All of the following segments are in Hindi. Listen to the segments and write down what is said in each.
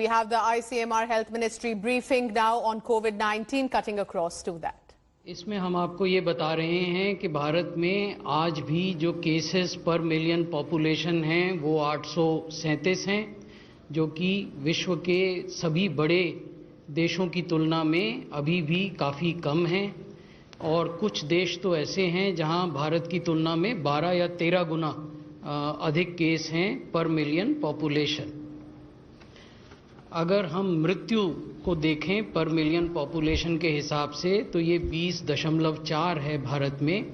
we have the ICMR Health Ministry briefing now on COVID-19, cutting across to that. इसमें हम आपको ये बता रहे हैं कि भारत में आज भी जो केसेस पर मिलियन पॉपुलेशन हैं वो 837 हैं, जो कि विश्व के सभी बड़े देशों की तुलना में अभी भी काफ़ी कम हैं। और कुछ देश तो ऐसे हैं जहां भारत की तुलना में 12 या 13 गुना अधिक केस हैं पर मिलियन पॉपुलेशन। अगर हम मृत्यु को देखें पर मिलियन पॉपुलेशन के हिसाब से तो ये 20.4 है भारत में।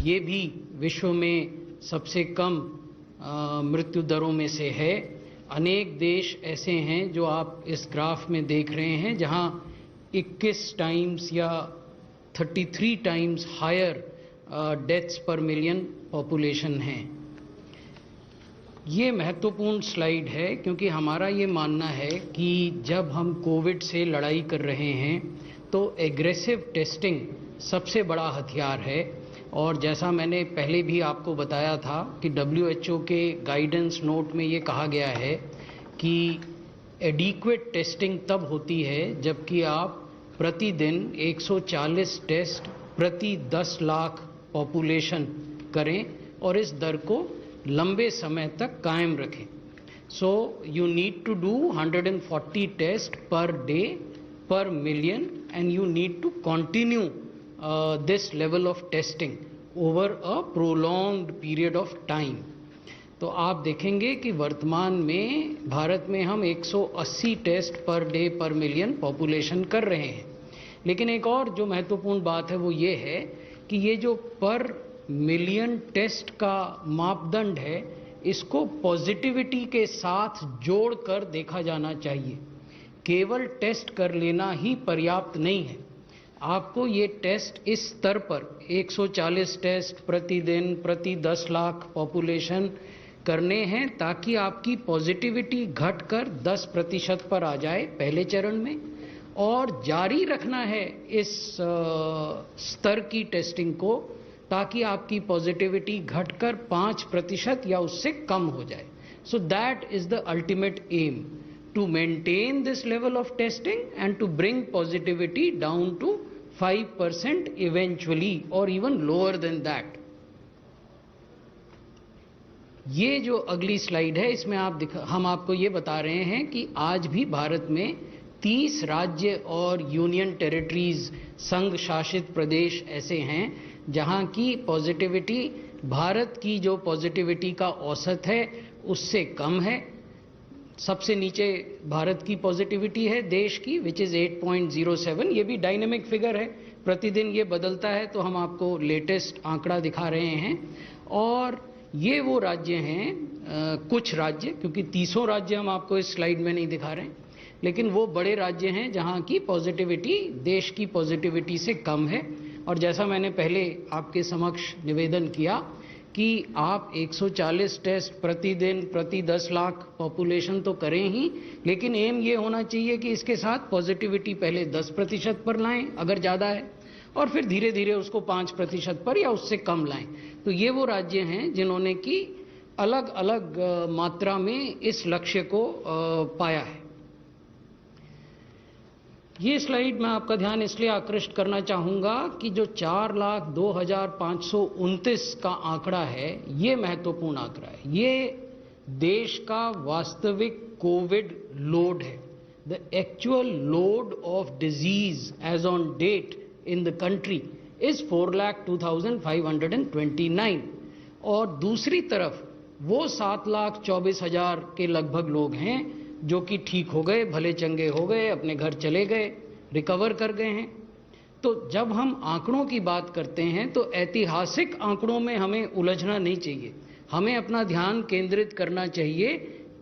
ये भी विश्व में सबसे कम मृत्यु दरों में से है। अनेक देश ऐसे हैं जो आप इस ग्राफ में देख रहे हैं जहां 21 टाइम्स या 33 times higher deaths per million population हैं। ये महत्वपूर्ण स्लाइड है क्योंकि हमारा ये मानना है कि जब हम कोविड से लड़ाई कर रहे हैं तो एग्रेसिव टेस्टिंग सबसे बड़ा हथियार है। और जैसा मैंने पहले भी आपको बताया था कि WHO के गाइडेंस नोट में ये कहा गया है कि एडिक्वेट टेस्टिंग तब होती है जबकि आप प्रतिदिन 140 टेस्ट प्रति 10 लाख पॉपुलेशन करें और इस दर को लंबे समय तक कायम रखें। So you need to do 140 test per day per million and you need to continue this level of testing over a prolonged period of time. तो आप देखेंगे कि वर्तमान में भारत में हम 180 test per day per million population कर रहे हैं। लेकिन एक और जो महत्वपूर्ण बात है वो ये है कि ये जो पर मिलियन टेस्ट का मापदंड है इसको पॉजिटिविटी के साथ जोड़कर देखा जाना चाहिए। केवल टेस्ट कर लेना ही पर्याप्त नहीं है। आपको ये टेस्ट इस स्तर पर 140 टेस्ट प्रतिदिन प्रति 10 लाख पॉपुलेशन करने हैं ताकि आपकी पॉजिटिविटी घटकर 10% पर आ जाए पहले चरण में, और जारी रखना है इस स्तर की टेस्टिंग को ताकि आपकी पॉजिटिविटी घटकर 5% या उससे कम हो जाए। So that is the ultimate aim, to maintain this level of testing and to bring positivity down to 5% eventually और इवन लोअर देन दैट। ये जो अगली स्लाइड है इसमें हम आपको ये बता रहे हैं कि आज भी भारत में 30 राज्य और यूनियन टेरिटरीज संघ शासित प्रदेश ऐसे हैं जहां की पॉजिटिविटी भारत की जो पॉजिटिविटी का औसत है उससे कम है। सबसे नीचे भारत की पॉजिटिविटी है देश की, विच इज 8.07। ये भी डायनेमिक फिगर है, प्रतिदिन ये बदलता है, तो हम आपको लेटेस्ट आंकड़ा दिखा रहे हैं। और ये वो राज्य हैं, कुछ राज्य, क्योंकि 30 राज्य हम आपको इस स्लाइड में नहीं दिखा रहे हैं, लेकिन वो बड़े राज्य हैं जहां की पॉजिटिविटी देश की पॉजिटिविटी से कम है। और जैसा मैंने पहले आपके समक्ष निवेदन किया कि आप 140 टेस्ट प्रतिदिन प्रति 10 लाख पॉपुलेशन तो करें ही, लेकिन एम ये होना चाहिए कि इसके साथ पॉजिटिविटी पहले 10% पर लाएं अगर ज़्यादा है, और फिर धीरे धीरे उसको 5% पर या उससे कम लाएं। तो ये वो राज्य हैं जिन्होंने कि अलग अलग मात्रा में इस लक्ष्य को पाया है। ये स्लाइड मैं आपका ध्यान इसलिए आकृष्ट करना चाहूँगा कि जो 4,02,529 का आंकड़ा है ये महत्वपूर्ण आंकड़ा है। ये देश का वास्तविक कोविड लोड है। The actual load of disease as on date in the country is 4,02,529, और दूसरी तरफ वो 7,24,000 के लगभग लोग हैं जो कि ठीक हो गए, भले चंगे हो गए, अपने घर चले गए, रिकवर कर गए हैं। तो जब हम आंकड़ों की बात करते हैं तो ऐतिहासिक आंकड़ों में हमें उलझना नहीं चाहिए। हमें अपना ध्यान केंद्रित करना चाहिए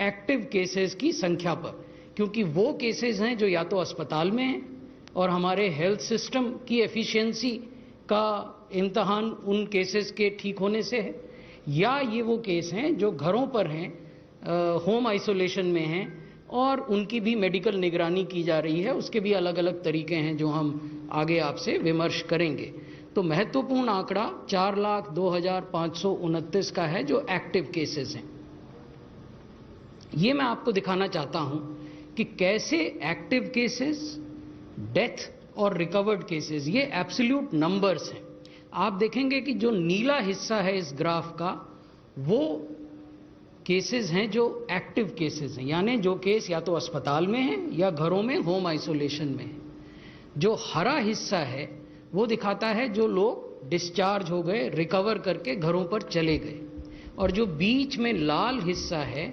एक्टिव केसेस की संख्या पर, क्योंकि वो केसेस हैं जो या तो अस्पताल में हैं और हमारे हेल्थ सिस्टम की एफिशिएंसी का इम्तहान उन केसेस के ठीक होने से है, या ये वो केस हैं जो घरों पर हैं, होम आइसोलेशन में हैं और उनकी भी मेडिकल निगरानी की जा रही है। उसके भी अलग अलग तरीके हैं जो हम आगे आपसे विमर्श करेंगे। तो महत्वपूर्ण आंकड़ा 4,02,529 का है जो एक्टिव केसेस हैं। ये मैं आपको दिखाना चाहता हूं कि कैसे एक्टिव केसेस, डेथ और रिकवर्ड केसेस, ये एब्सोल्यूट नंबर्स हैं। आप देखेंगे कि जो नीला हिस्सा है इस ग्राफ का, वो केसेस हैं जो एक्टिव केसेस हैं, यानी जो केस या तो अस्पताल में है या घरों में होम आइसोलेशन में है। जो हरा हिस्सा है वो दिखाता है जो लोग डिस्चार्ज हो गए, रिकवर करके घरों पर चले गए। और जो बीच में लाल हिस्सा है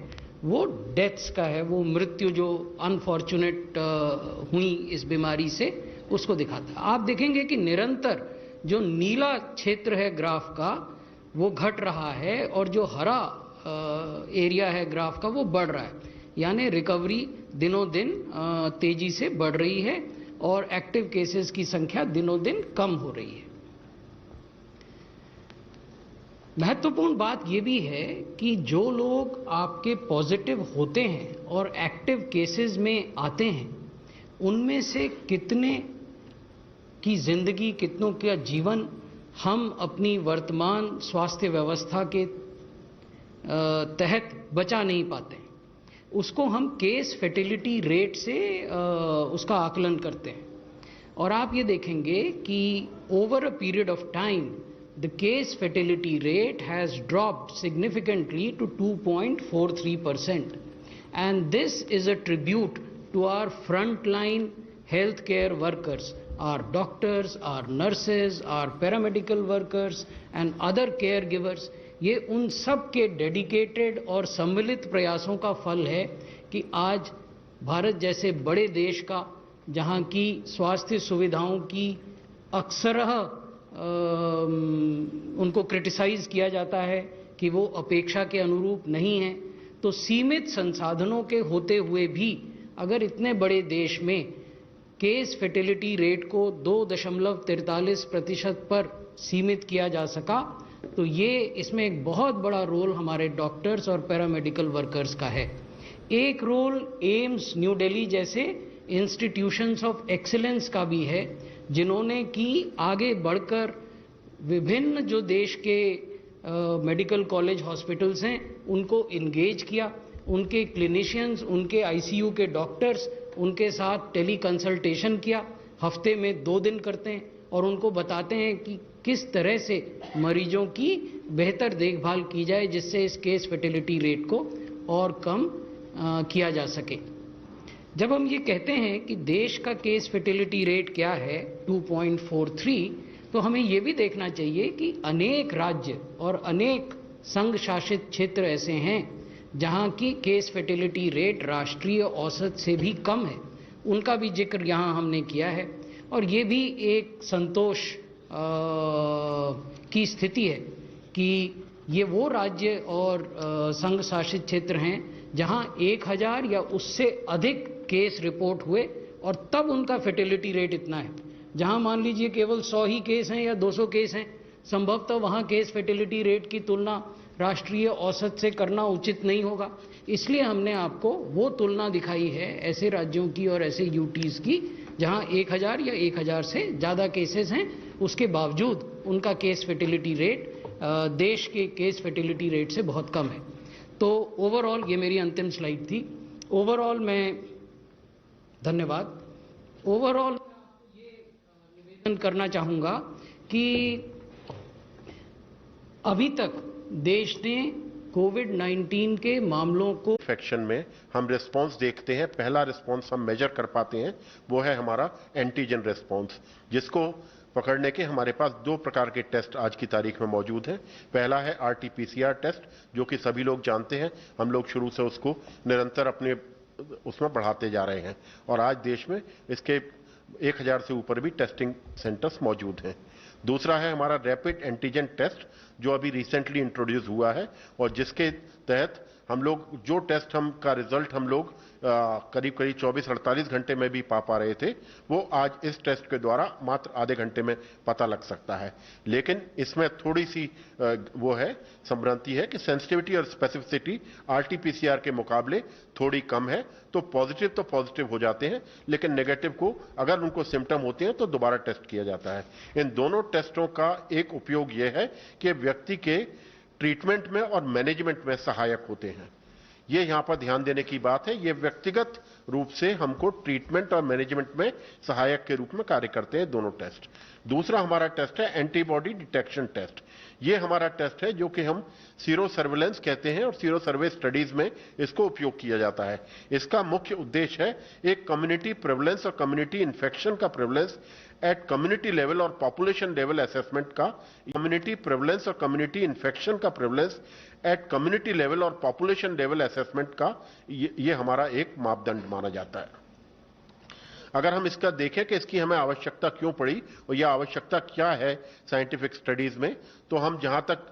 वो डेथ्स का है, वो मृत्यु जो अनफॉर्चुनेट हुई इस बीमारी से, उसको दिखाता है। आप देखेंगे कि निरंतर जो नीला क्षेत्र है ग्राफ का वो घट रहा है और जो हरा एरिया है ग्राफ का वो बढ़ रहा है, यानी रिकवरी दिनों दिन तेजी से बढ़ रही है और एक्टिव केसेस की संख्या दिनों दिन कम हो रही है। महत्वपूर्ण बात यह भी है कि जो लोग आपके पॉजिटिव होते हैं और एक्टिव केसेस में आते हैं, उनमें से कितने की जिंदगी, कितनों का जीवन हम अपनी वर्तमान स्वास्थ्य व्यवस्था के तहत बचा नहीं पाते, उसको हम केस फर्टिलिटी रेट से उसका आकलन करते हैं। और आप ये देखेंगे कि over a period of time the case fertility rate has dropped significantly to 2.43%, and this is a tribute to our front line health care workers, our doctors, our nurses, our paramedical workers and other caregivers। ये उन सब के डेडिकेटेड और सम्मिलित प्रयासों का फल है कि आज भारत जैसे बड़े देश का, जहाँ की स्वास्थ्य सुविधाओं की अक्सरह उनको क्रिटिसाइज किया जाता है कि वो अपेक्षा के अनुरूप नहीं है, तो सीमित संसाधनों के होते हुए भी अगर इतने बड़े देश में केस फर्टिलिटी रेट को 2.43% पर सीमित किया जा सका, तो ये इसमें एक बहुत बड़ा रोल हमारे डॉक्टर्स और पैरामेडिकल वर्कर्स का है। एक रोल एम्स न्यू दिल्ली जैसे इंस्टीट्यूशंस ऑफ एक्सीलेंस का भी है, जिन्होंने कि आगे बढ़कर विभिन्न जो देश के मेडिकल कॉलेज हॉस्पिटल्स हैं उनको इंगेज किया, उनके क्लिनिशियंस, उनके आईसीयू के डॉक्टर्स, उनके साथ टेली कंसल्टेशन किया, हफ्ते में 2 दिन करते हैं और उनको बताते हैं कि किस तरह से मरीजों की बेहतर देखभाल की जाए जिससे इस केस फर्टिलिटी रेट को और कम किया जा सके। जब हम ये कहते हैं कि देश का केस फर्टिलिटी रेट क्या है 2.43, तो हमें ये भी देखना चाहिए कि अनेक राज्य और अनेक संघ शासित क्षेत्र ऐसे हैं जहां की केस फर्टिलिटी रेट राष्ट्रीय औसत से भी कम है, उनका भी जिक्र यहां हमने किया है। और ये भी एक संतोष की स्थिति है कि ये वो राज्य और संघ शासित क्षेत्र हैं जहां 1000 या उससे अधिक केस रिपोर्ट हुए और तब उनका फर्टिलिटी रेट इतना है। जहां मान लीजिए केवल 100 ही केस हैं या 200 केस हैं, संभवतः वहां केस फर्टिलिटी रेट की तुलना राष्ट्रीय औसत से करना उचित नहीं होगा। इसलिए हमने आपको वो तुलना दिखाई है ऐसे राज्यों की और ऐसे यूटीज की जहां 1000 या 1000 से ज़्यादा केसेस हैं, उसके बावजूद उनका केस फर्टिलिटी रेट देश के केस फर्टिलिटी रेट से बहुत कम है। तो ओवरऑल ये मेरी अंतिम स्लाइड थी। ओवरऑल मैं धन्यवाद। ओवरऑल ये निवेदन करना चाहूँगा कि अभी तक देश ने कोविड-19 के मामलों को इन्फेक्शन में हम रिस्पांस देखते हैं। पहला रिस्पांस हम मेजर कर पाते हैं वो है हमारा एंटीजन रिस्पांस, जिसको पकड़ने के हमारे पास 2 प्रकार के टेस्ट आज की तारीख में मौजूद हैं। पहला है RT-PCR टेस्ट, जो कि सभी लोग जानते हैं, हम लोग शुरू से उसको निरंतर अपने उसमें बढ़ाते जा रहे हैं और आज देश में इसके 1000 से ऊपर भी टेस्टिंग सेंटर्स मौजूद हैं। दूसरा है हमारा रैपिड एंटीजन टेस्ट, जो अभी रिसेंटली इंट्रोड्यूस हुआ है और जिसके तहत हम लोग जो टेस्ट का रिजल्ट हम लोग करीब 24-48 घंटे में भी पा रहे थे, वो आज इस टेस्ट के द्वारा मात्र आधे घंटे में पता लग सकता है। लेकिन इसमें थोड़ी सी वो है, संभ्रांति है कि सेंसिटिविटी और स्पेसिफिसिटी RT-PCR के मुकाबले थोड़ी कम है। तो पॉजिटिव हो जाते हैं, लेकिन नेगेटिव को अगर उनको सिम्टम होते हैं तो दोबारा टेस्ट किया जाता है। इन दोनों टेस्टों का एक उपयोग यह है कि व्यक्ति के ट्रीटमेंट में और मैनेजमेंट में सहायक होते हैं। ये यहां पर ध्यान देने की बात है। ये व्यक्तिगत रूप से हमको ट्रीटमेंट और मैनेजमेंट में सहायक के रूप में कार्य करते हैं दोनों टेस्ट। दूसरा हमारा टेस्ट है एंटीबॉडी डिटेक्शन टेस्ट। ये हमारा टेस्ट है जो कि हम सीरो सर्वेलेंस कहते हैं और सीरो सर्वे स्टडीज में इसको उपयोग किया जाता है। इसका मुख्य उद्देश्य है एक कम्युनिटी प्रेवलेंस और कम्युनिटी इन्फेक्शन का प्रेवलेंस एट कम्युनिटी लेवल और पॉपुलेशन लेवल असेसमेंट का, कम्युनिटी प्रेवलेंस और कम्युनिटी इन्फेक्शन का प्रेवलेंस एट कम्युनिटी लेवल और पॉपुलेशन लेवल असेसमेंट का ये हमारा एक मापदंड माना जाता है। अगर हम इसका देखें कि इसकी हमें आवश्यकता क्यों पड़ी और यह आवश्यकता क्या है साइंटिफिक स्टडीज में, तो हम जहां तक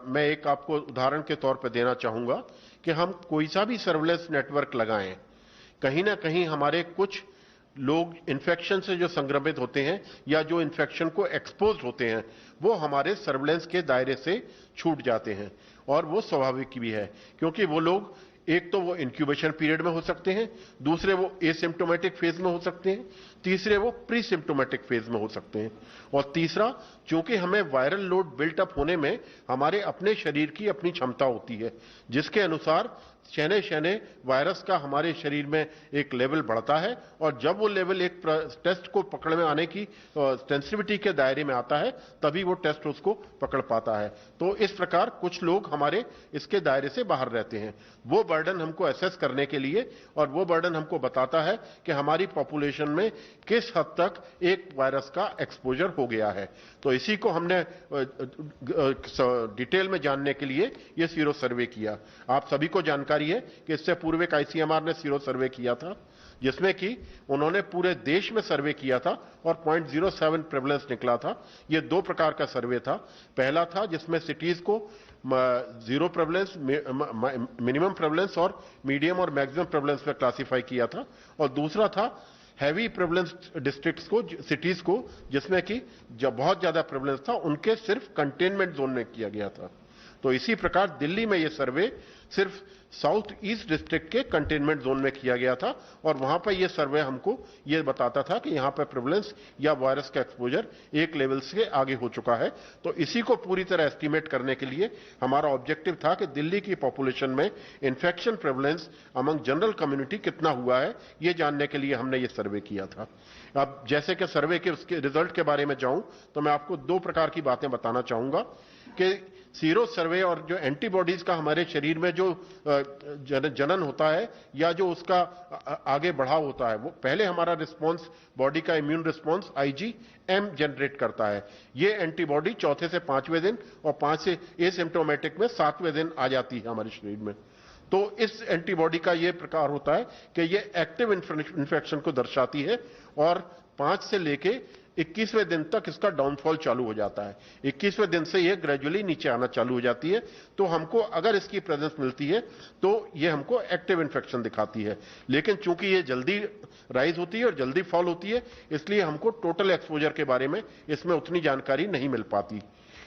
मैं एक आपको उदाहरण के तौर पर देना चाहूंगा कि हम कोई सा भी सर्वेलेंस नेटवर्क लगाएं, कहीं ना कहीं हमारे कुछ लोग इन्फेक्शन से जो संक्रमित होते हैं या जो इन्फेक्शन को एक्सपोज होते हैं वो हमारे सर्वेलेंस के दायरे से छूट जाते हैं। और वो स्वाभाविक भी है क्योंकि वो लोग एक तो वो इंक्यूबेशन पीरियड में हो सकते हैं, दूसरे वो एसिम्प्टोमेटिक फेज में हो सकते हैं, तीसरे वो प्री सिम्प्टोमेटिक फेज में हो सकते हैं, और तीसरा चूंकि हमें वायरल लोड बिल्टअप होने में हमारे अपने शरीर की अपनी क्षमता होती है जिसके अनुसार शहने शहने वायरस का हमारे शरीर में एक लेवल बढ़ता है और जब वो लेवल एक टेस्ट को पकड़ में आने की सेंसिटिविटी के दायरे में आता है तभी वो टेस्ट उसको पकड़ पाता है। तो इस प्रकार कुछ लोग हमारे इसके दायरे से बाहर रहते हैं। वो बर्डन हमको असेस करने के लिए और वो बर्डन हमको बताता है कि हमारी पॉपुलेशन में किस हद तक एक वायरस का एक्सपोजर हो गया है। तो इसी को हमने डिटेल में जानने के लिए ये सीरो सर्वे किया। आप सभी को जानकारी है कि इससे पूर्व एक आईसीएमआर ने सीरो सर्वे किया था जिसमें कि उन्होंने पूरे देश में सर्वे किया था और 0.07 प्रेवलेंस निकला था। ये दो प्रकार का सर्वे था। पहला था जिसमें सिटीज को जीरो प्रेवलेंस, मिनिमम प्रेवलेंस और मीडियम और मैक्सिमम प्रेवलेंस में क्लासिफाई किया था, और दूसरा था हैवी प्रेवलेंस डिस्ट्रिक्ट्स को, सिटीज को, जिसमें कि जब बहुत ज्यादा प्रेवलेंस था उनके सिर्फ कंटेनमेंट जोन में किया गया था। तो इसी प्रकार दिल्ली में यह सर्वे सिर्फ साउथ ईस्ट डिस्ट्रिक्ट के कंटेनमेंट जोन में किया गया था और वहां पर यह सर्वे हमको यह बताता था कि यहां पर प्रेवलेंस या वायरस का एक्सपोजर एक लेवल से आगे हो चुका है। तो इसी को पूरी तरह एस्टिमेट करने के लिए हमारा ऑब्जेक्टिव था कि दिल्ली की पॉपुलेशन में infection prevalence among general community कितना हुआ है, यह जानने के लिए हमने ये सर्वे किया था। अब जैसे कि सर्वे के उसके रिजल्ट के बारे में जाऊं तो मैं आपको दो प्रकार की बातें बताना चाहूंगा कि सीरो सर्वे और जो एंटीबॉडीज का हमारे शरीर में जो जनन होता है या जो उसका आगे बढ़ाव होता है, वो पहले हमारा रिस्पांस, बॉडी का इम्यून रिस्पांस IgM जनरेट करता है। ये एंटीबॉडी चौथे से पांचवें दिन और 5 से एसिम्प्टोमेटिक में 7वें दिन आ जाती है हमारे शरीर में। तो इस एंटीबॉडी का यह प्रकार होता है कि यह एक्टिव इन्फेक्शन को दर्शाती है और 5 से लेके 21वें दिन तक इसका डाउनफॉल चालू हो जाता है। 21वें दिन से यह ग्रेजुअली नीचे आना चालू हो जाती है। तो हमको अगर इसकी प्रेजेंस मिलती है तो यह हमको एक्टिव इन्फेक्शन दिखाती है, लेकिन चूंकि यह जल्दी राइज होती है और जल्दी फॉल होती है इसलिए हमको टोटल एक्सपोजर के बारे में इसमें उतनी जानकारी नहीं मिल पाती।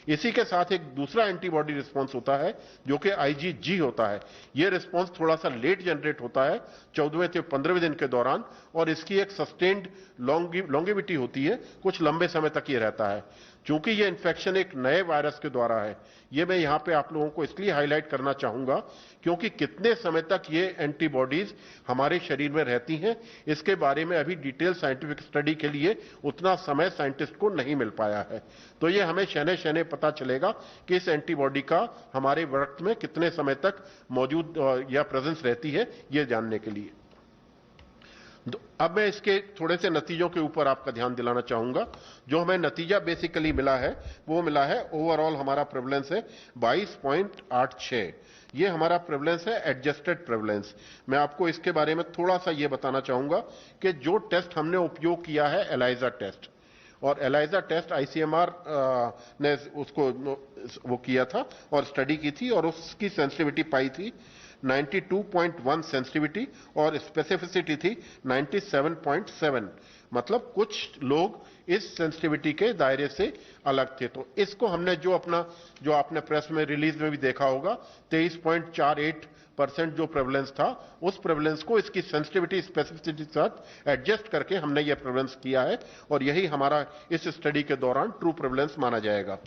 इसी के साथ एक दूसरा एंटीबॉडी रिस्पांस होता है जो कि IgG होता है। यह रिस्पांस थोड़ा सा लेट जनरेट होता है 14वें से 15वें दिन के दौरान और इसकी एक सस्टेन्ड लॉन्गेविटी होती है, कुछ लंबे समय तक ये रहता है। चूंकि यह इन्फेक्शन एक नए वायरस के द्वारा है, यह मैं यहां पे आप लोगों को इसलिए हाईलाइट करना चाहूंगा क्योंकि कितने समय तक ये एंटीबॉडीज हमारे शरीर में रहती हैं इसके बारे में अभी डिटेल साइंटिफिक स्टडी के लिए उतना समय साइंटिस्ट को नहीं मिल पाया है। तो ये हमें शहने शहने पता चलेगा कि इस एंटीबॉडी का हमारे रक्त में कितने समय तक मौजूद या प्रेजेंस रहती है, ये जानने के लिए। अब मैं इसके थोड़े से नतीजों के ऊपर आपका ध्यान दिलाना चाहूंगा। जो हमें नतीजा बेसिकली मिला है वो मिला है, ओवरऑल हमारा प्रेवलेंस है 22.86। ये हमारा प्रेवलेंस है एडजस्टेड प्रेवलेंस। मैं आपको इसके बारे में थोड़ा सा ये बताना चाहूंगा कि जो टेस्ट हमने उपयोग किया है एलाइजा टेस्ट, और एलाइजा टेस्ट ICMR ने उसको वो किया था और स्टडी की थी और उसकी सेंसिटिविटी पाई थी 92.1 सेंसिटिविटी और स्पेसिफिसिटी थी 97.7। मतलब कुछ लोग इस सेंसिटिविटी के दायरे से अलग थे। तो इसको हमने जो आपने प्रेस में रिलीज में भी देखा होगा 23.48% जो प्रेवलेंस था, उस प्रेवलेंस को इसकी सेंसिटिविटी स्पेसिफिसिटी के साथ एडजस्ट करके हमने यह प्रेवलेंस किया है और यही हमारा इस स्टडी के दौरान ट्रू प्रेवलेंस माना जाएगा।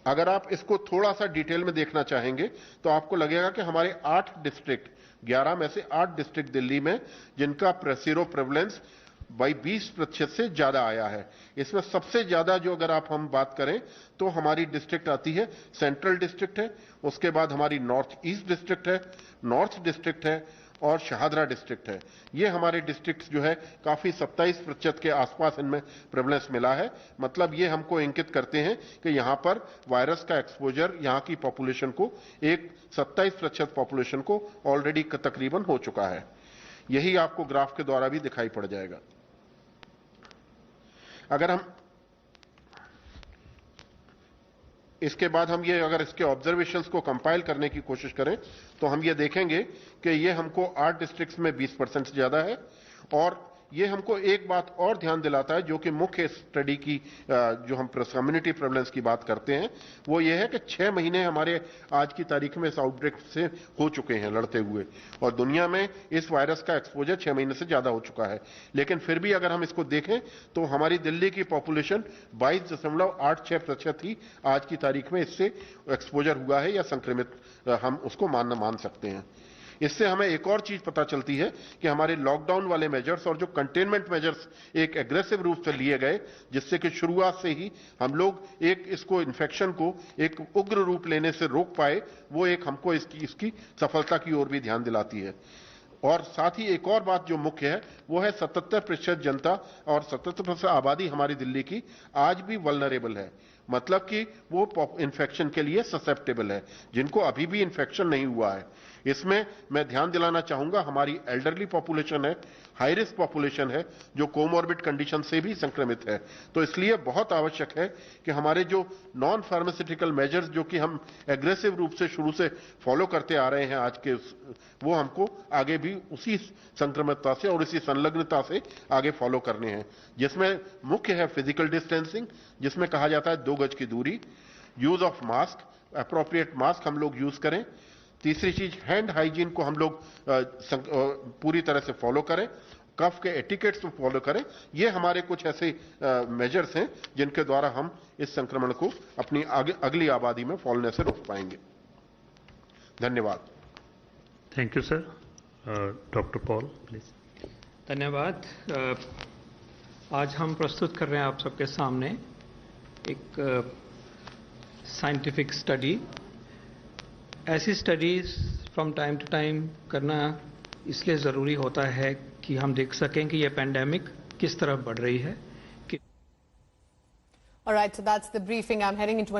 अगर आप इसको थोड़ा सा डिटेल में देखना चाहेंगे तो आपको लगेगा कि हमारे 8 डिस्ट्रिक्ट, 11 में से 8 डिस्ट्रिक्ट दिल्ली में जिनका सीरो प्रेवलेंस बाई 20% से ज्यादा आया है। इसमें सबसे ज्यादा जो अगर हम बात करें तो हमारी डिस्ट्रिक्ट आती है, सेंट्रल डिस्ट्रिक्ट है, उसके बाद हमारी नॉर्थ ईस्ट डिस्ट्रिक्ट है, नॉर्थ डिस्ट्रिक्ट है और शाहदरा डिस्ट्रिक्ट है। ये हमारे डिस्ट्रिक्ट जो है काफी 27% के आसपास इनमें प्रेवलेंस मिला है। मतलब ये हमको इंगित करते हैं कि यहां पर वायरस का एक्सपोजर यहां की पॉपुलेशन को, एक 27% पॉपुलेशन को ऑलरेडी तकरीबन हो चुका है। यही आपको ग्राफ के द्वारा भी दिखाई पड़ जाएगा। अगर हम इसके बाद हम ये अगर इसके ऑब्जर्वेशंस को कंपाइल करने की कोशिश करें तो हम ये देखेंगे कि ये हमको 8 डिस्ट्रिक्ट्स में 20% से ज्यादा है। और ये हमको एक बात और ध्यान दिलाता है, जो कि मुख्य स्टडी की जो हम कम्युनिटी प्रेवलेंस की बात करते हैं, वो ये है कि 6 महीने हमारे आज की तारीख में इस आउटब्रेक से हो चुके हैं लड़ते हुए, और दुनिया में इस वायरस का एक्सपोजर 6 महीने से ज्यादा हो चुका है। लेकिन फिर भी अगर हम इसको देखें तो हमारी दिल्ली की पॉपुलेशन 22.86% ही आज की तारीख में इससे एक्सपोजर हुआ है या संक्रमित हम उसको मान सकते हैं। इससे हमें एक और चीज पता चलती है कि हमारे लॉकडाउन वाले मेजर्स और जो कंटेनमेंट मेजर्स एक एग्रेसिव रूप से लिए गए, जिससे कि शुरुआत से ही हम लोग एक इसको इन्फेक्शन को एक उग्र रूप लेने से रोक पाए, वो एक हमको इसकी सफलता की ओर भी ध्यान दिलाती है। और साथ ही एक और बात जो मुख्य है वो है 77% जनता और 77% आबादी हमारी दिल्ली की आज भी वल्नरेबल है। मतलब कि वो इन्फेक्शन के लिए ससेप्टेबल है, जिनको अभी भी इन्फेक्शन नहीं हुआ है। इसमें मैं ध्यान दिलाना चाहूंगा, हमारी एल्डरली पॉपुलेशन है, हाई रिस्क पॉपुलेशन है, जो कोमॉर्बिड कंडीशन से भी संक्रमित है। तो इसलिए बहुत आवश्यक है कि हमारे जो नॉन फार्मास्यूटिकल मेजर्स जो कि हम एग्रेसिव रूप से शुरू से फॉलो करते आ रहे हैं आज के, वो हमको आगे भी उसी संक्रमितता से और इसी संलग्नता से आगे फॉलो करने हैं, जिसमें मुख्य है फिजिकल डिस्टेंसिंग, जिसमें कहा जाता है 2 गज की दूरी, use of mask, appropriate mask हम लोग यूज करें। तीसरी चीज हैंड हाइजीन को हम लोग पूरी तरह से फॉलो करें, कफ के एटिकेट्स को फॉलो करें। ये हमारे कुछ ऐसे मेजर्स हैं जिनके द्वारा हम इस संक्रमण को अपनी अगली आबादी में फैलने से रोक पाएंगे। धन्यवाद। Thank you sir. Doctor Paul please. धन्यवाद। आज हम प्रस्तुत कर रहे हैं आप सबके सामने एक साइंटिफिक स्टडी। ऐसी studies from time to time करना इसलिए ज़रूरी होता है कि हम देख सकें कि यह पैंडेमिक किस तरफ बढ़ रही है। All right, so that's the briefing. I'm heading into